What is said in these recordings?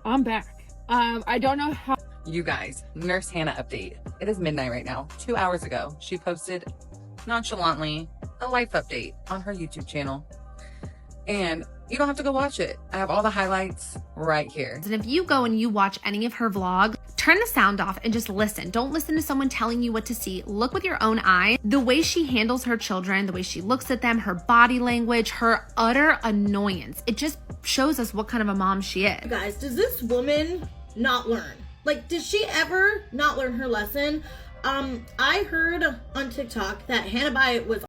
I'm back. I don't know how. You guys, Nurse Hannah update. It is midnight right now. 2 hours ago, she posted nonchalantly a life update on her YouTube channel. And you don't have to go watch it. I have all the highlights right here. And if you go and you watch any of her vlogs, turn the sound off and just listen. Don't listen to someone telling you what to see. Look with your own eyes. The way she handles her children, the way she looks at them, her body language, her utter annoyance. It just shows us what kind of a mom she is. Guys, does this woman not learn? Like, did she ever not learn her lesson? I heard on TikTok that Hannah Bai was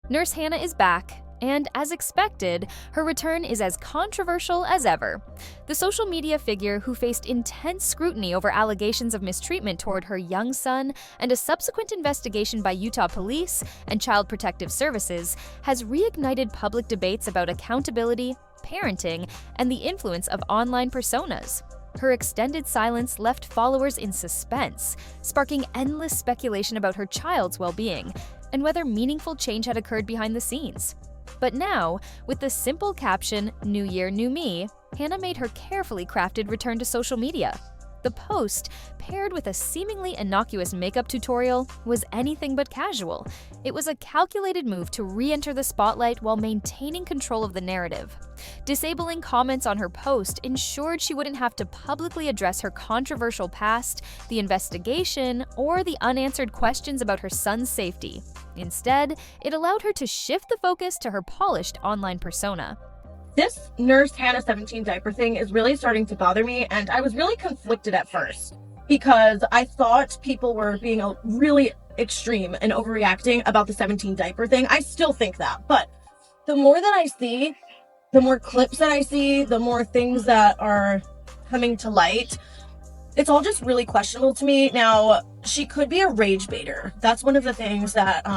Nurse Hannah is back, and as expected, her return is as controversial as ever. The social media figure who faced intense scrutiny over allegations of mistreatment toward her young son and a subsequent investigation by Utah police and Child Protective Services has reignited public debates about accountability, parenting, and the influence of online personas. Her extended silence left followers in suspense, sparking endless speculation about her child's well-being and whether meaningful change had occurred behind the scenes. But now, with the simple caption, "New Year, New Me," Hannah made her carefully crafted return to social media. The post, paired with a seemingly innocuous makeup tutorial, was anything but casual. It was a calculated move to re-enter the spotlight while maintaining control of the narrative. Disabling comments on her post ensured she wouldn't have to publicly address her controversial past, the investigation, or the unanswered questions about her son's safety. Instead, it allowed her to shift the focus to her polished online persona. This Nurse Hannah 17 diaper thing is really starting to bother me, and I was really conflicted at first because I thought people were being really extreme and overreacting about the 17 diaper thing. I still think that, but the more that I see, the more clips that I see, the more things that are coming to light, it's all just really questionable to me. Now, she could be a rage baiter. That's one of the things that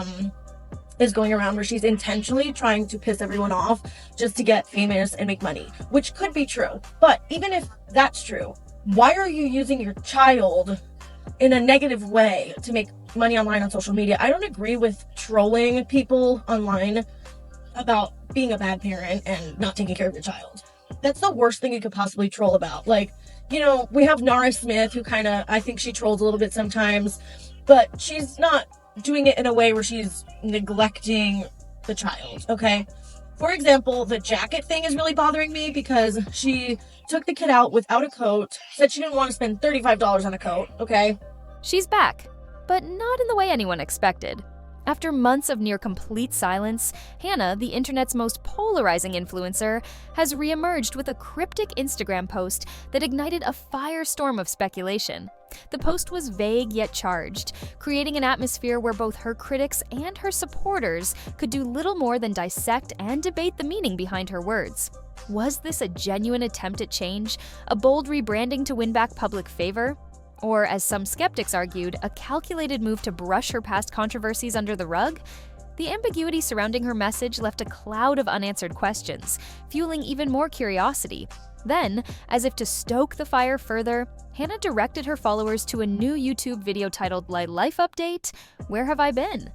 is going around, where she's intentionally trying to piss everyone off just to get famous and make money, which could be true. But even if that's true, why are you using your child in a negative way to make money online on social media? I don't agree with trolling people online about being a bad parent and not taking care of your child. That's the worst thing you could possibly troll about. Like, you know, we have Nara Smith, who I think she trolls a little bit sometimes, but she's not doing it in a way where she's neglecting the child, okay? For example, the jacket thing is really bothering me because she took the kid out without a coat, said she didn't want to spend $35 on a coat, okay? She's back, but not in the way anyone expected. After months of near complete silence, Hannah, the internet's most polarizing influencer, has reemerged with a cryptic Instagram post that ignited a firestorm of speculation. The post was vague yet charged, creating an atmosphere where both her critics and her supporters could do little more than dissect and debate the meaning behind her words. Was this a genuine attempt at change, a bold rebranding to win back public favor? Or, as some skeptics argued, a calculated move to brush her past controversies under the rug? The ambiguity surrounding her message left a cloud of unanswered questions, fueling even more curiosity. Then, as if to stoke the fire further, Hannah directed her followers to a new YouTube video titled "Life Update? Where Have I Been?"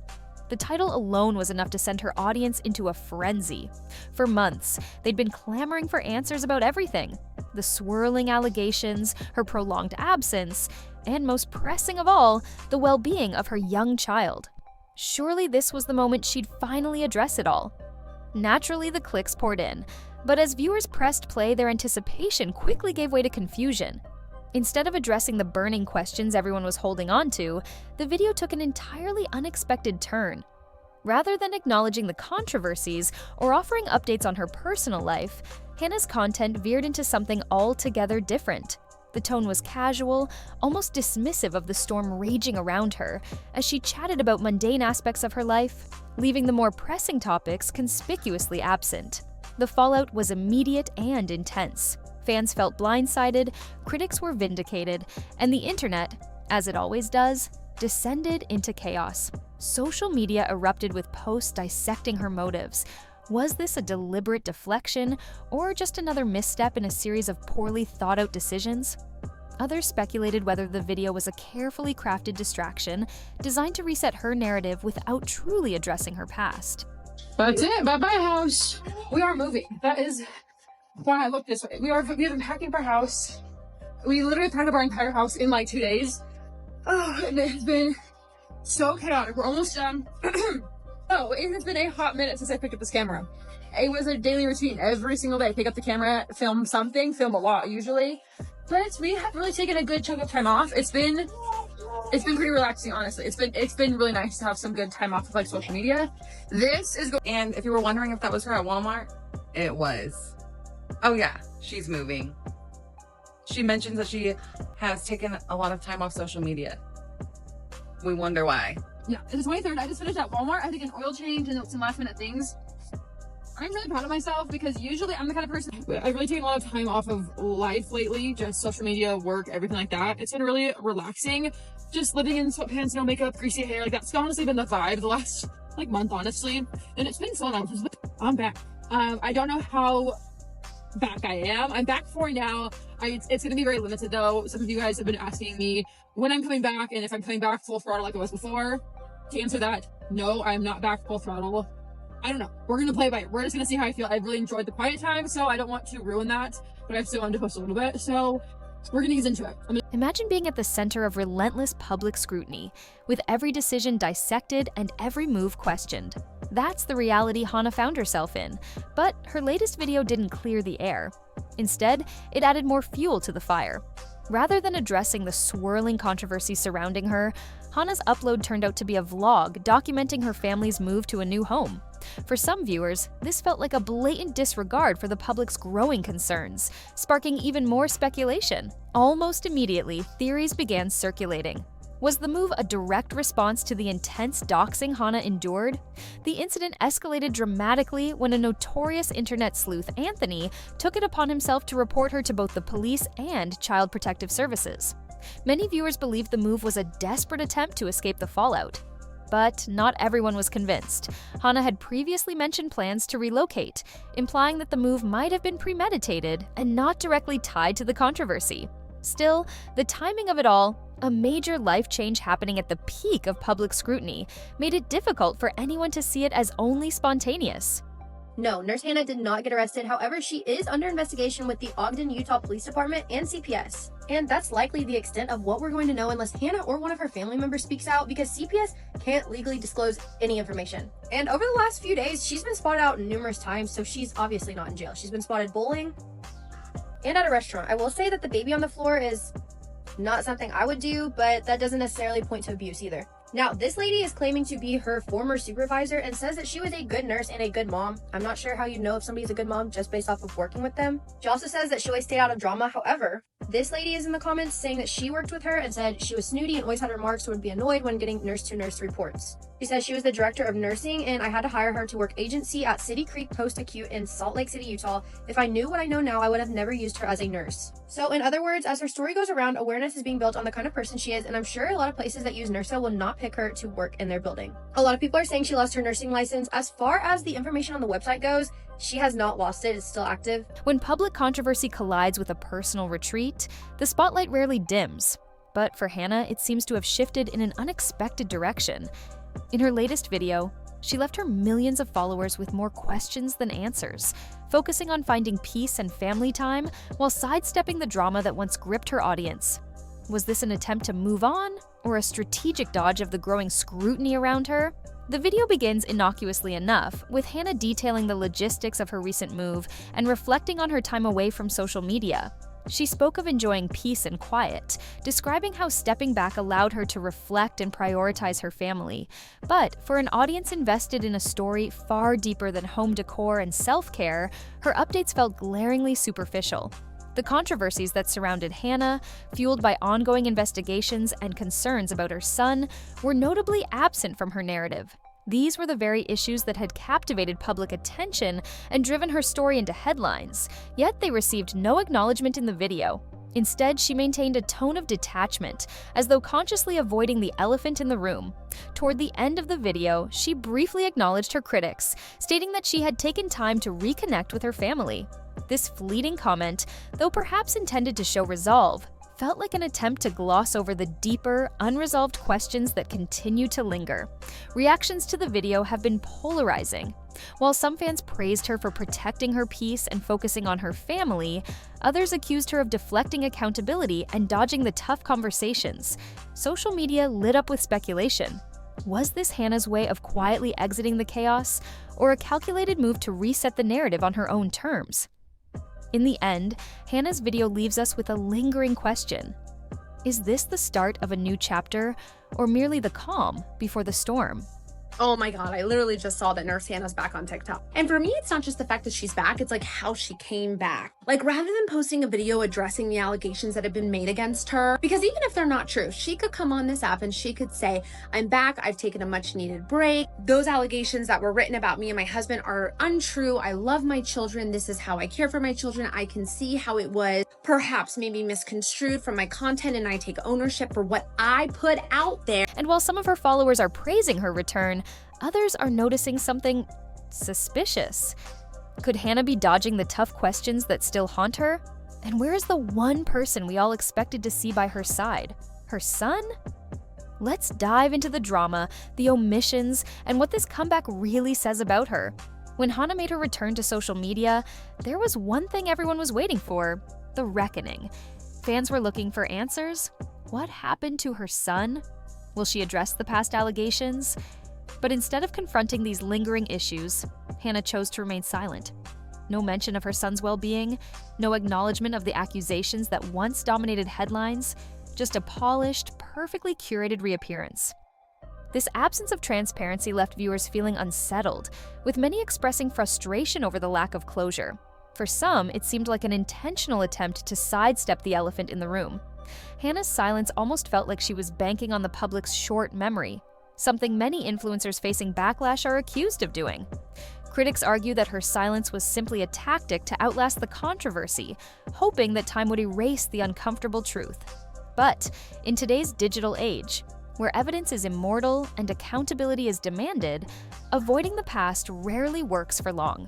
The title alone was enough to send her audience into a frenzy. For months, they'd been clamoring for answers about everything: the swirling allegations, her prolonged absence, and most pressing of all, the well-being of her young child. Surely this was the moment she'd finally address it all. Naturally, the clicks poured in, but as viewers pressed play, their anticipation quickly gave way to confusion. Instead of addressing the burning questions everyone was holding on to, the video took an entirely unexpected turn. Rather than acknowledging the controversies or offering updates on her personal life, Hannah's content veered into something altogether different. The tone was casual, almost dismissive of the storm raging around her, as she chatted about mundane aspects of her life, leaving the more pressing topics conspicuously absent. The fallout was immediate and intense. Fans felt blindsided, critics were vindicated, and the internet, as it always does, descended into chaos. Social media erupted with posts dissecting her motives. Was this a deliberate deflection, or just another misstep in a series of poorly thought-out decisions? Others speculated whether the video was a carefully crafted distraction designed to reset her narrative without truly addressing her past. That's it. Bye-bye, house. We are moving. That is why I look this way. We have been packing up our house. We literally packed up our entire house in like 2 days. Oh, and it has been so chaotic. We're almost done. Oh, it has been a hot minute since I picked up this camera. It was a daily routine. Every single day, pick up the camera, film something, film a lot usually. But we have really taken a good chunk of time off. It's been pretty relaxing, honestly. It's been really nice to have some good time off of like social media. This is And if you were wondering if that was her at Walmart, it was. Oh yeah, she's moving. She mentions that she has taken a lot of time off social media. We wonder why. Yeah, it's the 23rd. I just finished at Walmart. I had to get an oil change and some last minute things. I'm really proud of myself because usually I'm the kind of person, I've really taken a lot of time off of life lately, just social media, work, everything like that. It's been really relaxing, just living in sweatpants, no makeup, greasy hair. Like that's honestly been the vibe the last like month, honestly. And it's been fun. I'm back. I don't know how back I am. I'm back for now. It's going to be very limited though. Some of you guys have been asking me when I'm coming back and if I'm coming back full throttle like I was before. To answer that, no, I'm not back full throttle. I don't know. We're going to play by it. We're just going to see how I feel. I've really enjoyed the quiet time, so I don't want to ruin that, but I still wanted to post a little bit, so we're going to ease into it. Imagine being at the center of relentless public scrutiny, with every decision dissected and every move questioned. That's the reality Hannah found herself in, but her latest video didn't clear the air. Instead, it added more fuel to the fire. Rather than addressing the swirling controversy surrounding her, Hannah's upload turned out to be a vlog documenting her family's move to a new home. For some viewers, this felt like a blatant disregard for the public's growing concerns, sparking even more speculation. Almost immediately, theories began circulating. Was the move a direct response to the intense doxing Hannah endured? The incident escalated dramatically when a notorious internet sleuth, Anthony, took it upon himself to report her to both the police and Child Protective Services. Many viewers believed the move was a desperate attempt to escape the fallout. But not everyone was convinced. Hannah had previously mentioned plans to relocate, implying that the move might have been premeditated and not directly tied to the controversy. Still, the timing of it all, a major life change happening at the peak of public scrutiny, made it difficult for anyone to see it as only spontaneous. No, Nurse Hannah did not get arrested. However, she is under investigation with the Ogden, Utah Police Department and CPS. And that's likely the extent of what we're going to know unless Hannah or one of her family members speaks out, because CPS can't legally disclose any information. And over the last few days, she's been spotted out numerous times, so she's obviously not in jail. She's been spotted bowling and at a restaurant. I will say that the baby on the floor is not something I would do, but that doesn't necessarily point to abuse either. Now, this lady is claiming to be her former supervisor and says that she was a good nurse and a good mom. I'm not sure how you know if somebody's a good mom just based off of working with them. She also says that she always stayed out of drama. However, this lady is in the comments saying that she worked with her and said she was snooty and always had remarks and would be annoyed when getting nurse-to-nurse reports. She says she was the director of nursing and I had to hire her to work agency at City Creek Post-Acute in Salt Lake City, Utah. If I knew what I know now, I would have never used her as a nurse. So in other words, as her story goes around, awareness is being built on the kind of person she is, and I'm sure a lot of places that use Nursa will not pick her to work in their building. A lot of people are saying she lost her nursing license. As far as the information on the website goes, she has not lost it. It's still active. When public controversy collides with a personal retreat, the spotlight rarely dims. But for Hannah, it seems to have shifted in an unexpected direction. In her latest video, she left her millions of followers with more questions than answers, focusing on finding peace and family time while sidestepping the drama that once gripped her audience. Was this an attempt to move on, or a strategic dodge of the growing scrutiny around her? The video begins innocuously enough, with Hannah detailing the logistics of her recent move and reflecting on her time away from social media. She spoke of enjoying peace and quiet, describing how stepping back allowed her to reflect and prioritize her family. But for an audience invested in a story far deeper than home decor and self-care, her updates felt glaringly superficial. The controversies that surrounded Hannah, fueled by ongoing investigations and concerns about her son, were notably absent from her narrative. These were the very issues that had captivated public attention and driven her story into headlines, yet they received no acknowledgement in the video. Instead, she maintained a tone of detachment, as though consciously avoiding the elephant in the room. Toward the end of the video, she briefly acknowledged her critics, stating that she had taken time to reconnect with her family. This fleeting comment, though perhaps intended to show resolve, felt like an attempt to gloss over the deeper, unresolved questions that continue to linger. Reactions to the video have been polarizing. While some fans praised her for protecting her peace and focusing on her family, others accused her of deflecting accountability and dodging the tough conversations. Social media lit up with speculation. Was this Hannah's way of quietly exiting the chaos, or a calculated move to reset the narrative on her own terms? In the end, Hannah's video leaves us with a lingering question. Is this the start of a new chapter, or merely the calm before the storm? Oh my God, I literally just saw that Nurse Hannah's back on TikTok. And for me, it's not just the fact that she's back, it's like how she came back. Like, rather than posting a video addressing the allegations that have been made against her, because even if they're not true, she could come on this app and she could say, I'm back, I've taken a much needed break. Those allegations that were written about me and my husband are untrue. I love my children. This is how I care for my children. I can see how it was perhaps maybe misconstrued from my content, and I take ownership for what I put out there. And while some of her followers are praising her return, others are noticing something suspicious. Could Hannah be dodging the tough questions that still haunt her? And where is the one person we all expected to see by her side? Her son? Let's dive into the drama, the omissions, and what this comeback really says about her. When Hannah made her return to social media, there was one thing everyone was waiting for: the reckoning. Fans were looking for answers. What happened to her son? Will she address the past allegations? But instead of confronting these lingering issues, Hannah chose to remain silent. No mention of her son's well-being, no acknowledgement of the accusations that once dominated headlines, just a polished, perfectly curated reappearance. This absence of transparency left viewers feeling unsettled, with many expressing frustration over the lack of closure. For some, it seemed like an intentional attempt to sidestep the elephant in the room. Hannah's silence almost felt like she was banking on the public's short memory, something many influencers facing backlash are accused of doing. Critics argue that her silence was simply a tactic to outlast the controversy, hoping that time would erase the uncomfortable truth. But in today's digital age, where evidence is immortal and accountability is demanded, avoiding the past rarely works for long.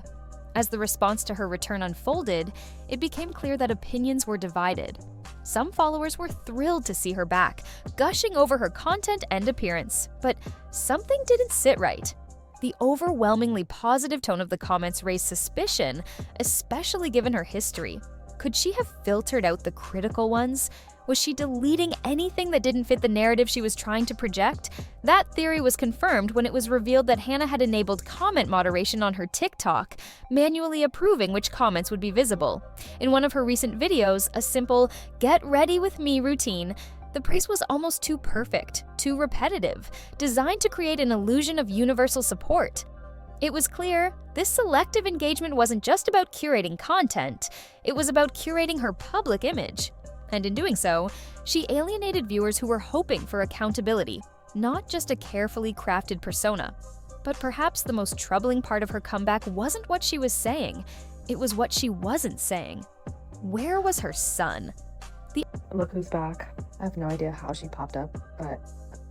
As the response to her return unfolded, it became clear that opinions were divided. Some followers were thrilled to see her back, gushing over her content and appearance, but something didn't sit right. The overwhelmingly positive tone of the comments raised suspicion, especially given her history. Could she have filtered out the critical ones? Was she deleting anything that didn't fit the narrative she was trying to project? That theory was confirmed when it was revealed that Hannah had enabled comment moderation on her TikTok, manually approving which comments would be visible. In one of her recent videos, a simple "get ready with me" routine, the praise was almost too perfect, too repetitive, designed to create an illusion of universal support. It was clear this selective engagement wasn't just about curating content, it was about curating her public image. And in doing so, she alienated viewers who were hoping for accountability, not just a carefully crafted persona. But perhaps the most troubling part of her comeback wasn't what she was saying, it was what she wasn't saying. Where was her son? Look who's back. I have no idea how she popped up, but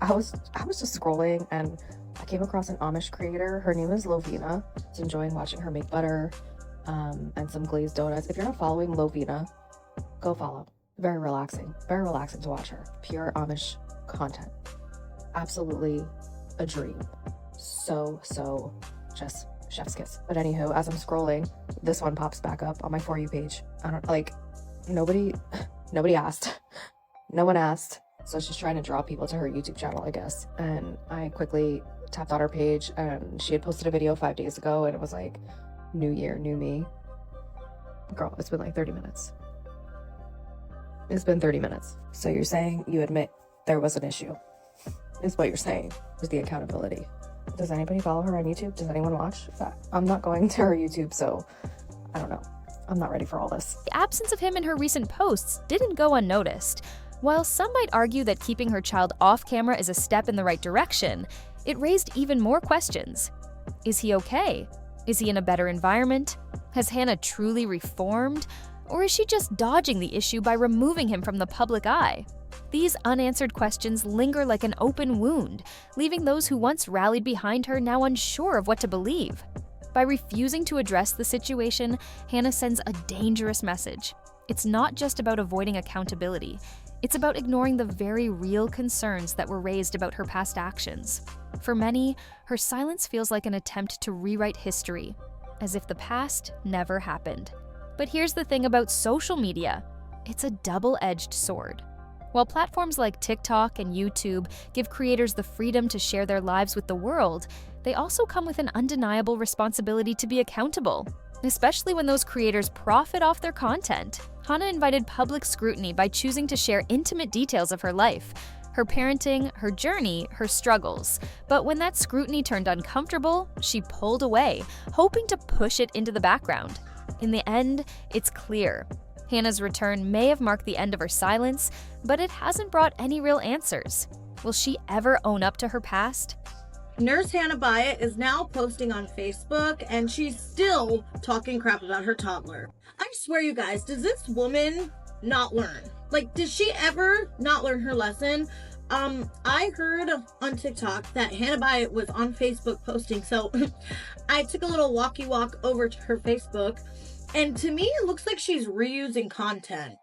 I was just scrolling and I came across an Amish creator. Her name is Lovina. I was enjoying watching her make butter and some glazed donuts. If you're not following Lovina, go follow. Very relaxing to watch her. Pure Amish content. Absolutely a dream. So just chef's kiss. But anywho, as I'm scrolling, this one pops back up on my For You page. I don't like, nobody asked. No one asked. So she's trying to draw people to her YouTube channel, I guess. And I quickly tapped on her page and she had posted a video 5 days ago and it was like, new year, new me. Girl, it's been like 30 minutes. It's been 30 minutes. So you're saying you admit there was an issue, is what you're saying, was the accountability. Does anybody follow her on YouTube? Does anyone watch that? I'm not going to her YouTube, so I don't know. I'm not ready for all this. The absence of him in her recent posts didn't go unnoticed. While some might argue that keeping her child off camera is a step in the right direction, it raised even more questions. Is he okay? Is he in a better environment? Has Hannah truly reformed? Or is she just dodging the issue by removing him from the public eye? These unanswered questions linger like an open wound, leaving those who once rallied behind her now unsure of what to believe. By refusing to address the situation, Hannah sends a dangerous message. It's not just about avoiding accountability. It's about ignoring the very real concerns that were raised about her past actions. For many, her silence feels like an attempt to rewrite history, as if the past never happened. But here's the thing about social media. It's a double-edged sword. While platforms like TikTok and YouTube give creators the freedom to share their lives with the world, they also come with an undeniable responsibility to be accountable, especially when those creators profit off their content. Hannah invited public scrutiny by choosing to share intimate details of her life, her parenting, her journey, her struggles. But when that scrutiny turned uncomfortable, she pulled away, hoping to push it into the background. In the end, it's clear. Hannah's return may have marked the end of her silence, but it hasn't brought any real answers. Will she ever own up to her past? Nurse Hannah Byatt is now posting on Facebook, and she's still talking crap about her toddler. I swear, you guys, does this woman not learn? Like, does she ever not learn her lesson? I heard on TikTok that Hannah Byatt was on Facebook posting, so I took a little walkie walk over to her Facebook, and to me, it looks like she's reusing content.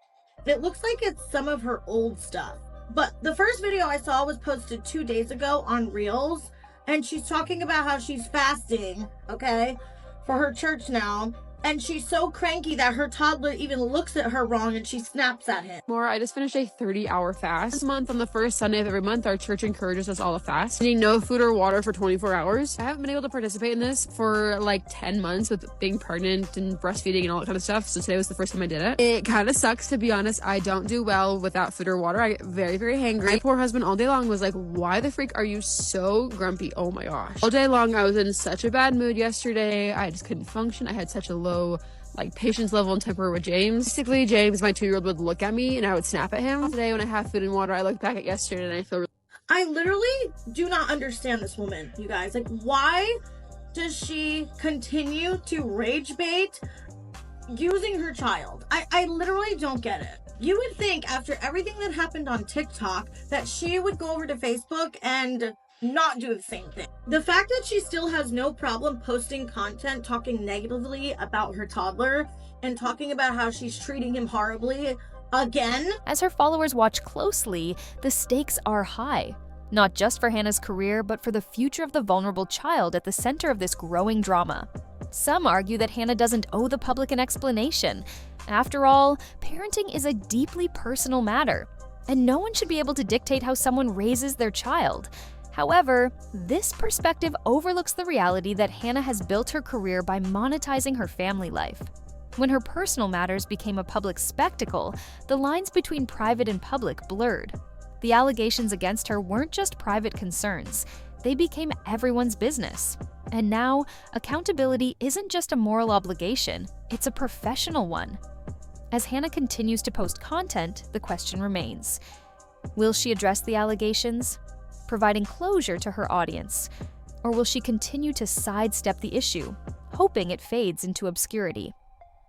It looks like it's some of her old stuff. But the first video I saw was posted 2 days ago on Reels, and she's talking about how she's fasting, okay, for her church now. And she's so cranky that her toddler even looks at her wrong and she snaps at him. I just finished a 30-hour fast. This month, on the first Sunday of every month, our church encourages us all to fast, eating no food or water for 24 hours. I haven't been able to participate in this for like 10 months with being pregnant and breastfeeding and all that kind of stuff. So today was the first time I did it. It kind of sucks, to be honest. I don't do well without food or water. I get very, very hangry. My poor husband all day long was like, why the freak are you so grumpy? Oh my gosh. All day long, I was in such a bad mood yesterday. I just couldn't function. I had such a low patience level and temper with James. Basically, James, my 2-year-old, would look at me and I would snap at him. Today, when I have food and water, I look back at yesterday and I feel I literally do not understand this woman, you guys. Like, why does she continue to rage bait using her child? I literally don't get it. You would think after everything that happened on TikTok that she would go over to Facebook and not do the same thing. The fact that she still has no problem posting content talking negatively about her toddler and talking about how she's treating him horribly again. As her followers watch closely, the stakes are high. Not just for Hannah's career, but for the future of the vulnerable child at the center of this growing drama. Some argue that Hannah doesn't owe the public an explanation. After all, parenting is a deeply personal matter, and no one should be able to dictate how someone raises their child. However, this perspective overlooks the reality that Hannah has built her career by monetizing her family life. When her personal matters became a public spectacle, the lines between private and public blurred. The allegations against her weren't just private concerns, they became everyone's business. And now, accountability isn't just a moral obligation, it's a professional one. As Hannah continues to post content, the question remains: will she address the allegations, providing closure to her audience? Or will she continue to sidestep the issue, hoping it fades into obscurity?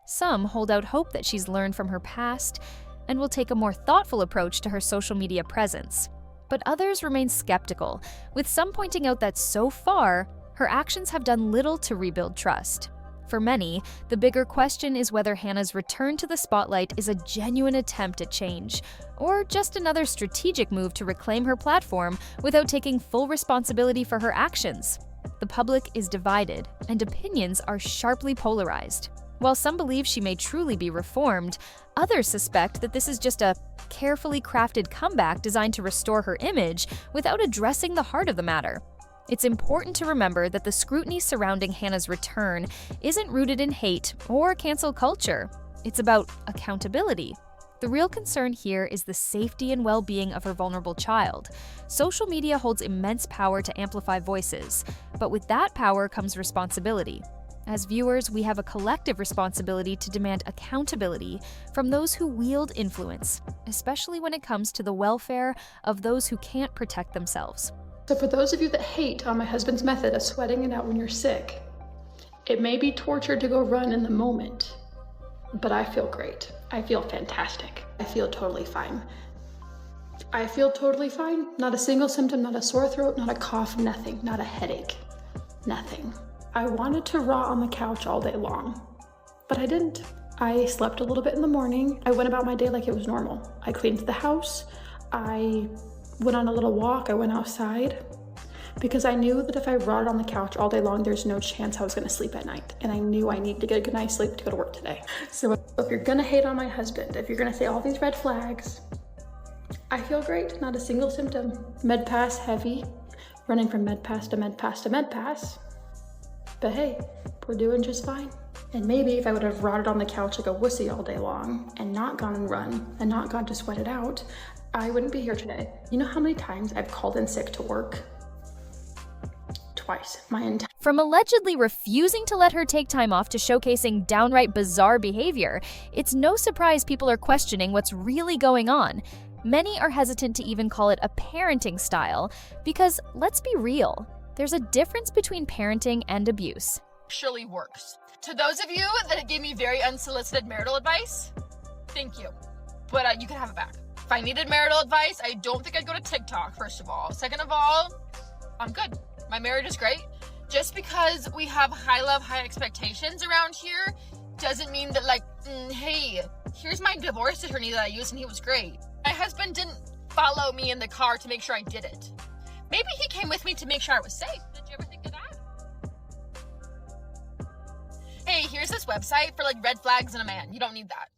Some hold out hope that she's learned from her past and will take a more thoughtful approach to her social media presence. But others remain skeptical, with some pointing out that so far, her actions have done little to rebuild trust. For many, the bigger question is whether Hannah's return to the spotlight is a genuine attempt at change, or just another strategic move to reclaim her platform without taking full responsibility for her actions. The public is divided, and opinions are sharply polarized. While some believe she may truly be reformed, others suspect that this is just a carefully crafted comeback designed to restore her image without addressing the heart of the matter. It's important to remember that the scrutiny surrounding Hannah's return isn't rooted in hate or cancel culture. It's about accountability. The real concern here is the safety and well-being of her vulnerable child. Social media holds immense power to amplify voices, but with that power comes responsibility. As viewers, we have a collective responsibility to demand accountability from those who wield influence, especially when it comes to the welfare of those who can't protect themselves. So for those of you that hate on my husband's method of sweating it out when you're sick, it may be torture to go run in the moment, but I feel great. I feel fantastic. I feel totally fine. I feel totally fine. Not a single symptom, not a sore throat, not a cough, nothing, not a headache, nothing. I wanted to rot on the couch all day long, but I didn't. I slept a little bit in the morning. I went about my day like it was normal. I cleaned the house. I went on a little walk. I went outside because I knew that if I rotted on the couch all day long, there's no chance I was gonna sleep at night. And I knew I needed to get a good night's sleep to go to work today. So if you're gonna hate on my husband, if you're gonna say all these red flags, I feel great, not a single symptom. Med pass heavy, running from med pass to med pass to med pass. But hey, we're doing just fine. And maybe if I would have rotted on the couch like a wussy all day long and not gone and run and not gone to sweat it out, I wouldn't be here today. You know how many times I've called in sick to work? Twice. From allegedly refusing to let her take time off to showcasing downright bizarre behavior, it's no surprise people are questioning what's really going on. Many are hesitant to even call it a parenting style because, let's be real, there's a difference between parenting and abuse. Surely works. To those of you that gave me very unsolicited marital advice, thank you. But you can have it back. If I needed marital advice, I don't think I'd go to TikTok, first of all. Second of all, I'm good. My marriage is great. Just because we have high love, high expectations around here doesn't mean that hey, here's my divorce attorney that I used and he was great. My husband didn't follow me in the car to make sure I did it. Maybe he came with me to make sure I was safe. Did you ever think of that? Hey, here's this website for red flags in a man. You don't need that.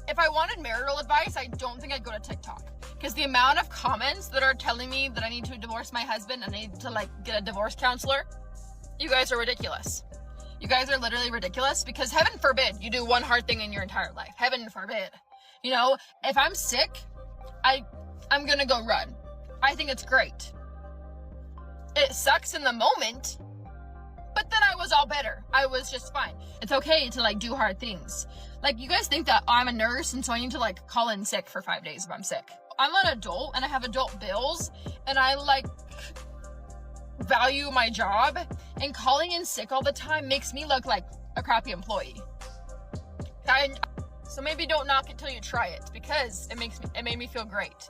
If I wanted marital advice, I don't think I'd go to TikTok. Because the amount of comments that are telling me that I need to divorce my husband and I need to get a divorce counselor, you guys are ridiculous. You guys are literally ridiculous because heaven forbid you do one hard thing in your entire life. Heaven forbid. You know, if I'm sick, I'm gonna go run. I think it's great. It sucks in the moment, but then I was all better. I was just fine. It's okay to do hard things. You guys think that I'm a nurse and so I need to call in sick for 5 days if I'm sick. I'm an adult and I have adult bills and I value my job, and calling in sick all the time makes me look like a crappy employee. So maybe don't knock it till you try it because it made me feel great.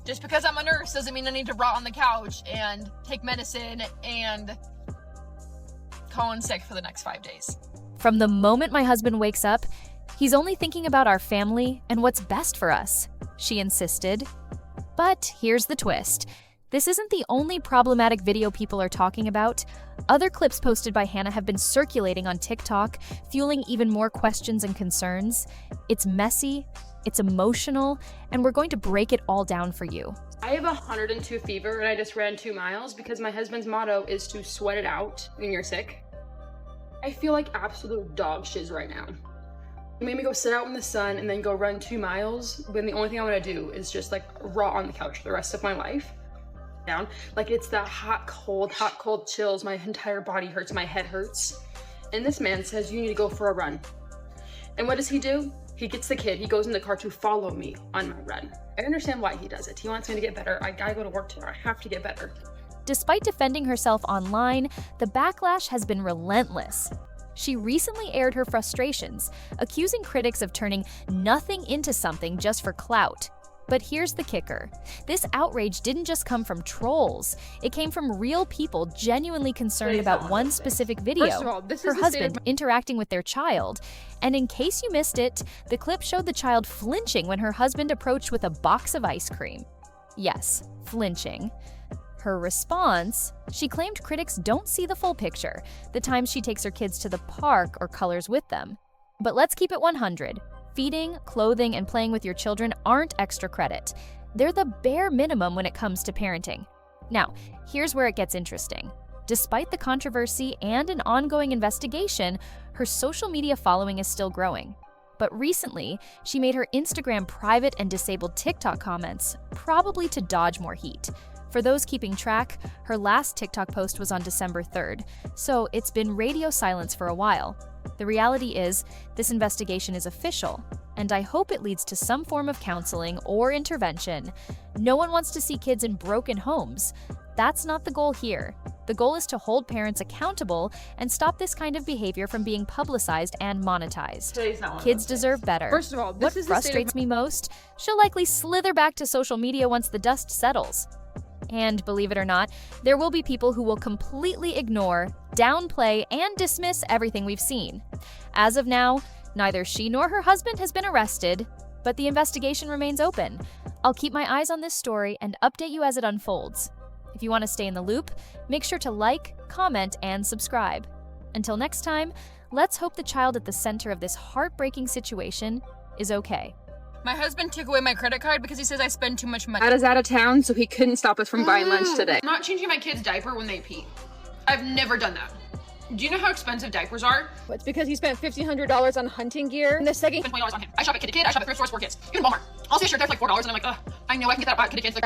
Just because I'm a nurse doesn't mean I need to rot on the couch and take medicine and call in sick for the next 5 days. From the moment my husband wakes up, he's only thinking about our family and what's best for us, she insisted. But here's the twist. This isn't the only problematic video people are talking about. Other clips posted by Hannah have been circulating on TikTok, fueling even more questions and concerns. It's messy, it's emotional, and we're going to break it all down for you. I have 102 fever and I just ran 2 miles because my husband's motto is to sweat it out when you're sick. I feel like absolute dog shiz right now. It made me go sit out in the sun and then go run 2 miles when the only thing I want to do is just rot on the couch for the rest of my life. Down. It's the hot, cold chills. My entire body hurts, my head hurts. And this man says, you need to go for a run. And what does he do? He gets the kid, he goes in the car to follow me on my run. I understand why he does it. He wants me to get better. I gotta go to work tomorrow. I have to get better. Despite defending herself online, the backlash has been relentless. She recently aired her frustrations, accusing critics of turning nothing into something just for clout. But here's the kicker. This outrage didn't just come from trolls. It came from real people genuinely concerned about one specific video, First of all, this her is the husband interacting with their child. And in case you missed it, the clip showed the child flinching when her husband approached with a box of ice cream. Yes, flinching. Her response, she claimed critics don't see the full picture, the times she takes her kids to the park or colors with them. But let's keep it 100. Feeding, clothing, and playing with your children aren't extra credit. They're the bare minimum when it comes to parenting. Now, here's where it gets interesting. Despite the controversy and an ongoing investigation, her social media following is still growing. But recently, she made her Instagram private and disabled TikTok comments, probably to dodge more heat. For those keeping track, her last TikTok post was on December 3rd, so it's been radio silence for a while. The reality is, this investigation is official, and I hope it leads to some form of counseling or intervention. No one wants to see kids in broken homes. That's not the goal here. The goal is to hold parents accountable and stop this kind of behavior from being publicized and monetized. Kids deserve better. First of all, what frustrates me most, she'll likely slither back to social media once the dust settles. And believe it or not, there will be people who will completely ignore, downplay, and dismiss everything we've seen. As of now, Neither she nor her husband has been arrested, but the investigation remains open. I'll keep my eyes on this story and update you as it unfolds. If you want to stay in the loop, make sure to like, comment, and subscribe. Until next time, let's hope the child at the center of this heartbreaking situation is okay. My husband took away my credit card because he says I spend too much money. Dad is out of town, so he couldn't stop us from buying lunch today. I'm not changing my kid's diaper when they pee. I've never done that. Do you know how expensive diapers are? Well, it's because he spent $1,500 on hunting gear. And the second I spent $20 on him. I shop at Kid to Kid, I shop at thrift stores for kids. Even Walmart. I'll see a shirt there for like $4 and I'm like, ugh, I know I can get that at Kid to Kids. Like,